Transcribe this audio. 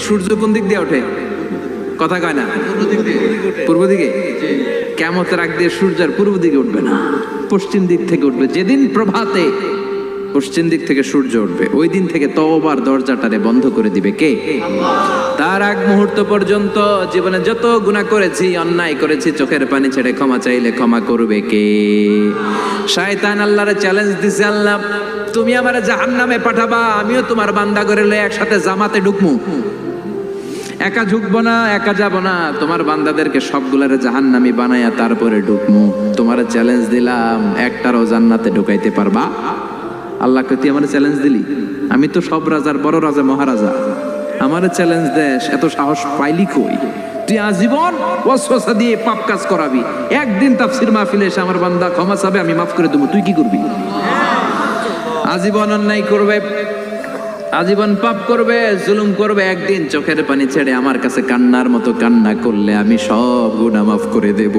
সূর্য কোন দিক দিয়ে ওঠে? কথা কয় না, পূর্ব দিকে। কিয়ামতের আগ দিয়ে সূর্যের পূর্ব দিকে উঠবে না, পশ্চিম দিক থেকে উঠবে। যেদিন প্রভাতে পশ্চিম দিক থেকে সূর্য উঠবে, ওই দিন থেকে তওবার দরজাটারে বন্ধ করে দিবে কে? তার আগ মুহূর্ত পর্যন্ত জীবনে যত গুনাহ করেছি, অন্যায় করেছি, চোখের পানি ছেড়ে ক্ষমা চাইলে ক্ষমা করবে কে? শয়তান আল্লাহরে চ্যালেঞ্জ দিছে, আল্লাহ তুমি আমারে জাহান্নামে পাঠাবা, আমিও তোমার বান্দা করে লয়ে একসাথে জামাতে ঢুকমু। একা ঢুকবো না, একা যাব না, তোমার বান্দাদেরকে সবগুলারে জাহান্নামী বানায়া তারপরে ঢুকমু। তোমার চ্যালেঞ্জ দিলাম, একটারও জান্নাতে ঢুকাইতে পারবা? আল্লাহকে তুই আমার চ্যালেঞ্জ দিলি? আমি তো সব রাজার বড় রাজা, মহারাজা, আমার চ্যালেঞ্জ দেশ, এত সাহস পাইলি কই? তুই আজীবন ওয়াসওয়াসা দিয়ে পাপ কাজ করাবি, একদিন তাফসীর মাহফিলে এসে আমার বান্দা ক্ষমা চাবে, আমি মাফ করে দেবো, তুই কি করবি? আজীবন অন্যায় করবে, আজীবন পাপ করবে, জুলুম করবে, একদিন চোখের পানি ছেড়ে আমার কাছে কান্নার মতো কান্না করলে আমি সব গুনাহ মাফ করে দেব।